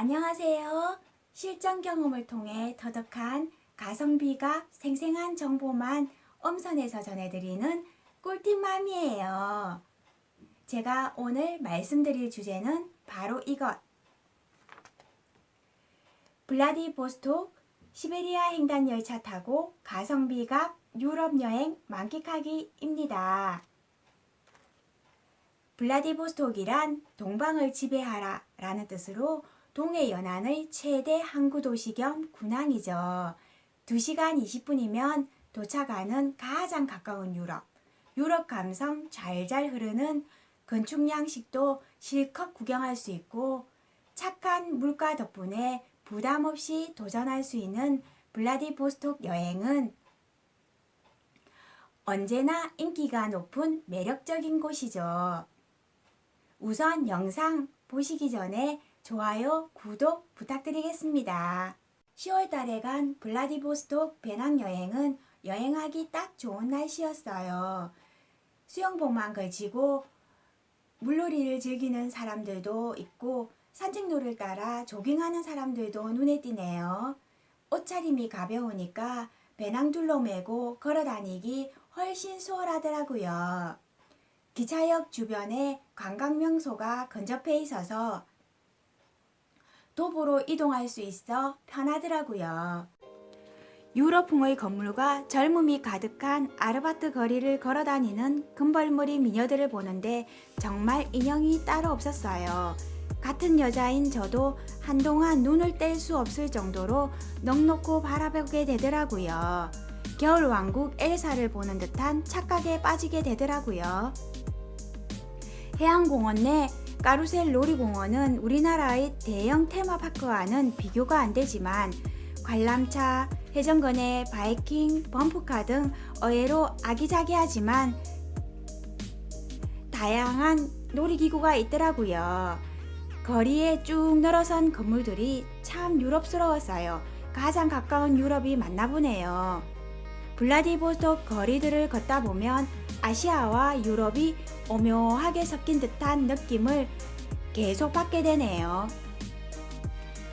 안녕하세요. 실전 경험을 통해 터득한 가성비가 생생한 정보만 엄선해서 전해드리는 꿀팁맘이에요. 제가 오늘 말씀드릴 주제는 바로 이것. 블라디보스톡 시베리아 횡단 열차 타고 가성비가 유럽 여행 만끽하기입니다. 블라디보스톡이란 동방을 지배하라 라는 뜻으로 동해연안의 최대 항구 도시 겸 군항이죠. 2시간 20분이면 도착하는 가장 가까운 유럽 감성 잘잘 흐르는 건축 양식도 실컷 구경할 수 있고 착한 물가 덕분에 부담 없이 도전할 수 있는 블라디보스톡 여행은 언제나 인기가 높은 매력적인 곳이죠. 우선 영상 보시기 전에 좋아요, 구독 부탁드리겠습니다. 10월달에 간 블라디보스톡 배낭여행은 여행하기 딱 좋은 날씨였어요. 수영복만 걸치고 물놀이를 즐기는 사람들도 있고 산책로를 따라 조깅하는 사람들도 눈에 띄네요. 옷차림이 가벼우니까 배낭 둘러매고 걸어다니기 훨씬 수월하더라고요. 기차역 주변에 관광명소가 근접해 있어서 도보로 이동할 수 있어 편하더라고요. 유럽풍의 건물과 젊음이 가득한 아르바트 거리를 걸어다니는 금발머리 미녀들을 보는데 정말 인형이 따로 없었어요. 같은 여자인 저도 한동안 눈을 뗄 수 없을 정도로 넋놓고 바라보게 되더라고요. 겨울 왕국 엘사를 보는 듯한 착각에 빠지게 되더라고요. 해양공원 내 까루셀 놀이공원은 우리나라의 대형 테마파크와는 비교가 안 되지만 관람차, 회전거네, 바이킹, 범프카 등 의외로 아기자기하지만 다양한 놀이기구가 있더라고요. 거리에 쭉 늘어선 건물들이 참 유럽스러웠어요. 가장 가까운 유럽이 맞나 보네요. 블라디보스톡 거리들을 걷다 보면 아시아와 유럽이 오묘하게 섞인 듯한 느낌을 계속 받게 되네요.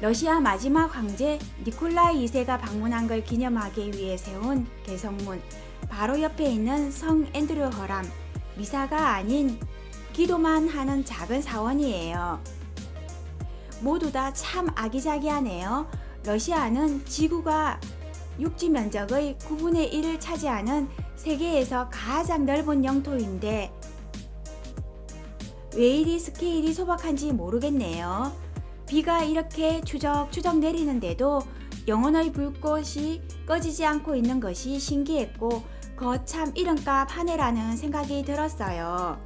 러시아 마지막 황제 니콜라이 2세가 방문한 걸 기념하기 위해 세운 개성문, 바로 옆에 있는 성 앤드류 허람, 미사가 아닌 기도만 하는 작은 사원이에요. 모두 다 참 아기자기하네요. 러시아는 지구가 육지 면적의 9분의 1을 차지하는 세계에서 가장 넓은 영토인데 왜 이리 스케일이 소박한지 모르겠네요. 비가 이렇게 추적추적 내리는데도 영혼의 불꽃이 꺼지지 않고 있는 것이 신기했고 거참 이름값 하네라는 생각이 들었어요.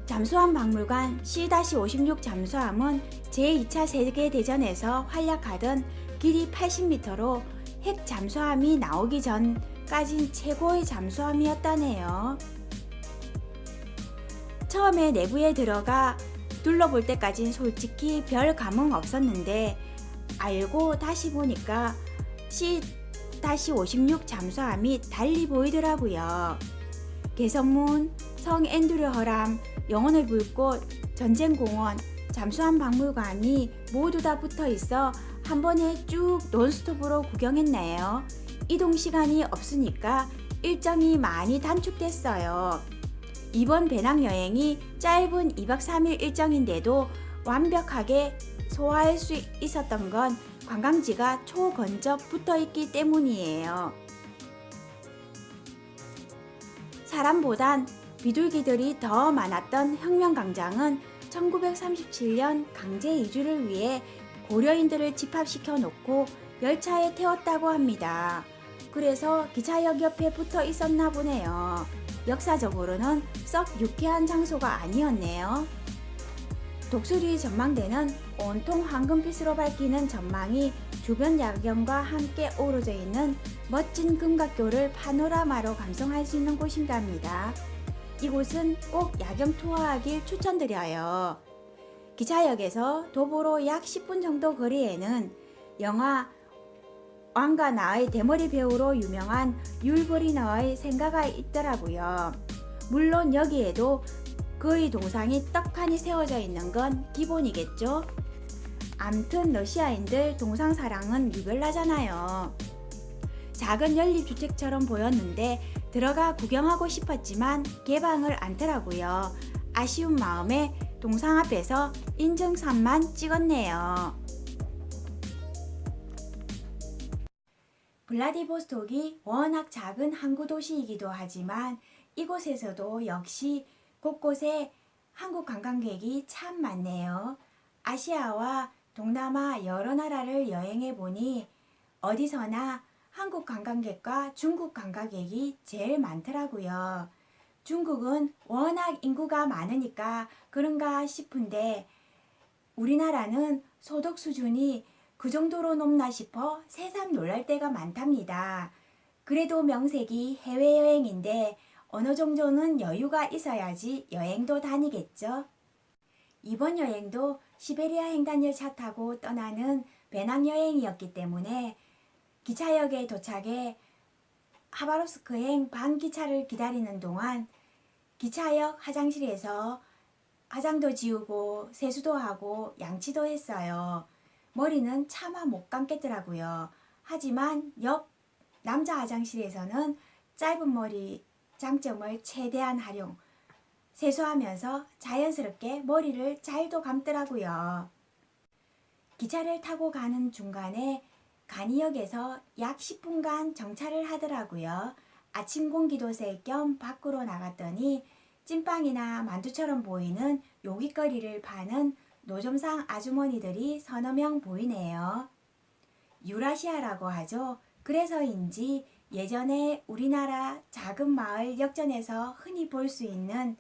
잠수함 박물관 C-56 잠수함은 제2차 세계대전에서 활약하던 길이 80m로 핵 잠수함이 나오기 전까진 최고의 잠수함이었다네요. 처음에 내부에 들어가 둘러볼 때까진 솔직히 별 감흥 없었는데 알고 다시 보니까 C-56 잠수함이 달리 보이더라고요. 개성문, 성 앤드류 허람, 영혼의 불꽃, 전쟁공원, 잠수함 박물관이 모두 다 붙어 있어 한 번에 쭉 논스톱으로 구경했네요. 이동 시간이 없으니까 일정이 많이 단축됐어요. 이번 배낭여행이 짧은 2박 3일 일정인데도 완벽하게 소화할 수 있었던 건 관광지가 초건접 붙어있기 때문이에요. 사람보단 비둘기들이 더 많았던 혁명광장은 1937년 강제 이주를 위해 고려인들을 집합시켜 놓고 열차에 태웠다고 합니다. 그래서 기차역 옆에 붙어 있었나 보네요. 역사적으로는 썩 유쾌한 장소가 아니었네요. 독수리 전망대는 온통 황금빛으로 밝히는 전망이 주변 야경과 함께 어우러져 있는 멋진 금각교를 파노라마로 감상할 수 있는 곳인답니다. 이곳은 꼭 야경 투어하길 추천드려요. 기차역에서 도보로 약 10분 정도 거리에는 영화 왕과 나의 대머리 배우로 유명한 율 버리너의 생가가 있더라고요. 물론 여기에도 그의 동상이 떡하니 세워져 있는 건 기본이겠죠? 암튼 러시아인들 동상 사랑은 유별나잖아요. 작은 연립주택처럼 보였는데 들어가 구경하고 싶었지만 개방을 않더라고요. 아쉬운 마음에 동상 앞에서 인증샷만 찍었네요. 블라디보스톡이 워낙 작은 항구 도시이기도 하지만 이곳에서도 역시 곳곳에 한국 관광객이 참 많네요. 아시아와 동남아 여러 나라를 여행해 보니 어디서나 한국 관광객과 중국 관광객이 제일 많더라고요. 중국은 워낙 인구가 많으니까 그런가 싶은데 우리나라는 소득 수준이 그 정도로 높나 싶어 새삼 놀랄 때가 많답니다. 그래도 명색이 해외여행인데 어느 정도는 여유가 있어야지 여행도 다니겠죠. 이번 여행도 시베리아 횡단열차 타고 떠나는 배낭여행이었기 때문에 기차역에 도착해 하바롭스크행 반기차를 기다리는 동안 기차역 화장실에서 화장도 지우고 세수도 하고 양치도 했어요. 머리는 차마 못 감겠더라고요. 하지만 옆 남자 화장실에서는 짧은 머리 장점을 최대한 활용, 세수하면서 자연스럽게 머리를 잘도 감더라고요. 기차를 타고 가는 중간에 간이역에서 약 10분간 정차를 하더라고요. 아침 공기도 쐴 겸 밖으로 나갔더니 찐빵이나 만두처럼 보이는 요깃거리를 파는 노점상 아주머니들이 서너 명 보이네요. 유라시아라고 하죠. 그래서인지 예전에 우리나라 작은 마을 역전에서 흔히 볼 수 있는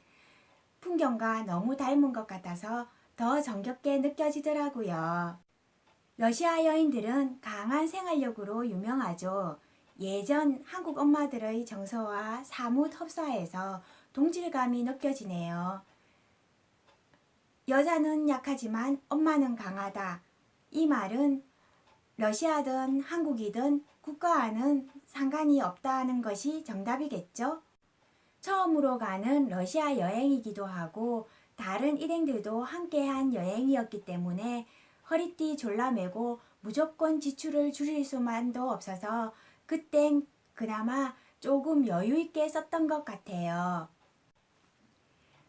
풍경과 너무 닮은 것 같아서 더 정겹게 느껴지더라고요. 러시아 여인들은 강한 생활력으로 유명하죠. 예전 한국 엄마들의 정서와 사뭇 흡사해서 동질감이 느껴지네요. 여자는 약하지만 엄마는 강하다. 이 말은 러시아든 한국이든 국가와는 상관이 없다는 것이 정답이겠죠? 처음으로 가는 러시아 여행이기도 하고 다른 일행들도 함께한 여행이었기 때문에 허리띠 졸라매고 무조건 지출을 줄일 수만도 없어서 그땐 그나마 조금 여유있게 썼던 것 같아요.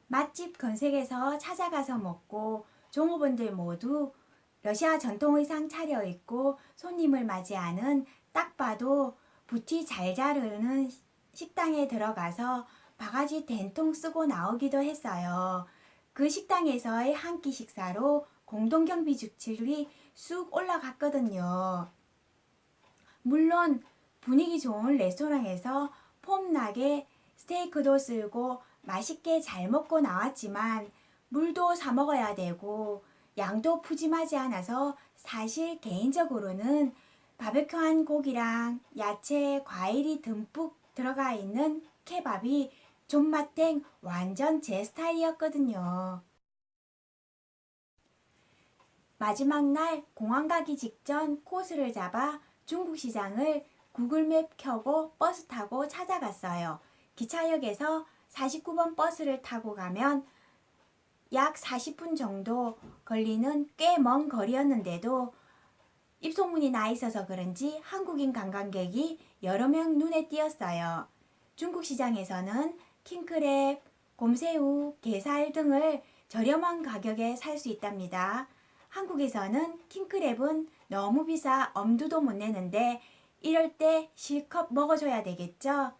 맛집 건색에서 찾아가서 먹고 종업원들 모두 러시아 전통 의상 차려입고 손님을 맞이하는 딱 봐도 부티 잘 자르는 식당에 들어가서 바가지 된통 쓰고 나오기도 했어요. 그 식당에서의 한 끼 식사로 공동경비 지출이 쑥 올라갔거든요. 물론 분위기 좋은 레스토랑에서 폼나게 스테이크도 쓸고 맛있게 잘 먹고 나왔지만 물도 사 먹어야 되고 양도 푸짐하지 않아서 사실 개인적으로는 바베큐한 고기랑 야채, 과일이 듬뿍 들어가 있는 케밥이 존맛탱 완전 제 스타일이었거든요. 마지막 날 공항 가기 직전 코스를 잡아 중국시장을 구글맵 켜고 버스 타고 찾아갔어요. 기차역에서 49번 버스를 타고 가면 약 40분 정도 걸리는 꽤 먼 거리였는데도 입소문이 나 있어서 그런지 한국인 관광객이 여러 명 눈에 띄었어요. 중국 시장에서는 킹크랩, 곰새우, 게살 등을 저렴한 가격에 살 수 있답니다. 한국에서는 킹크랩은 너무 비싸 엄두도 못 내는데 이럴 때 실컷 먹어줘야 되겠죠?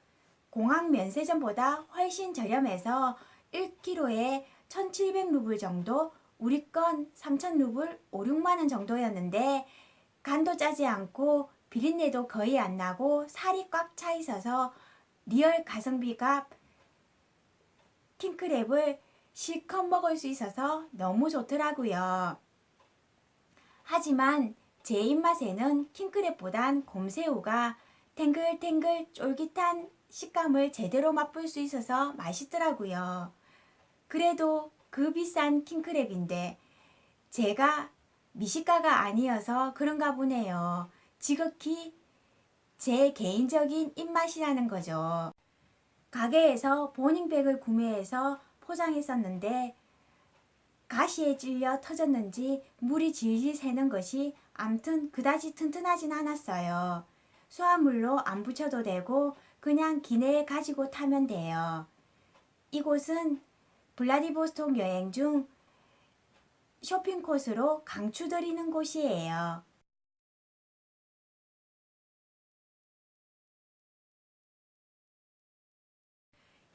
공항 면세점보다 훨씬 저렴해서 1kg에 1700루블 정도, 우리 건 3000루블, 5, 6만원 정도였는데 간도 짜지 않고 비린내도 거의 안 나고 살이 꽉 차 있어서 리얼 가성비가 킹크랩을 실컷 먹을 수 있어서 너무 좋더라고요. 하지만 제 입맛에는 킹크랩보단 곰새우가 탱글탱글 쫄깃한 식감을 제대로 맛볼 수 있어서 맛있더라고요. 그래도 그 비싼 킹크랩인데 제가 미식가가 아니어서 그런가 보네요. 지극히 제 개인적인 입맛이라는 거죠. 가게에서 보닝백을 구매해서 포장했었는데 가시에 찔려 터졌는지 물이 질질 새는 것이 암튼 그다지 튼튼하진 않았어요. 수화물로 안 붙여도 되고 그냥 기내에 가지고 타면 돼요. 이곳은 블라디보스톡 여행 중 쇼핑 코스로 강추드리는 곳이에요.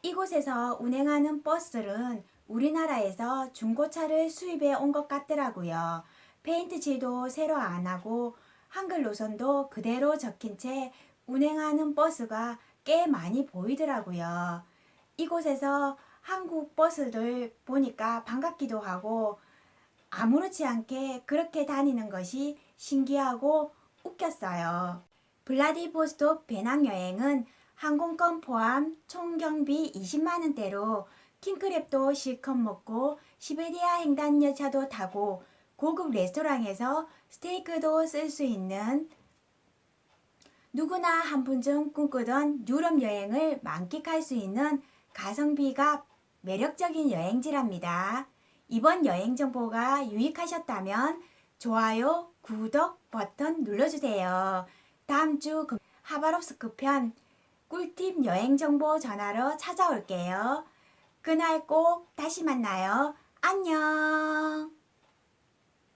이곳에서 운행하는 버스들은 우리나라에서 중고차를 수입해 온 것 같더라고요. 페인트 칠도 새로 안 하고 한글 노선도 그대로 적힌 채 운행하는 버스가 꽤 많이 보이더라고요. 이곳에서 한국 버스들 보니까 반갑기도 하고 아무렇지 않게 그렇게 다니는 것이 신기하고 웃겼어요. 블라디보스톡 배낭여행은 항공권 포함 총 경비 20만원대로 킹크랩도 실컷 먹고 시베리아 횡단열차도 타고 고급 레스토랑에서 스테이크도 쓸 수 있는 누구나 한 번쯤 꿈꾸던 유럽 여행을 만끽할 수 있는 가성비가 매력적인 여행지랍니다. 이번 여행 정보가 유익하셨다면 좋아요, 구독 버튼 눌러주세요. 다음 주 하바롭스크 편 꿀팁 여행 정보 전하러 찾아올게요. 그날 꼭 다시 만나요. 안녕.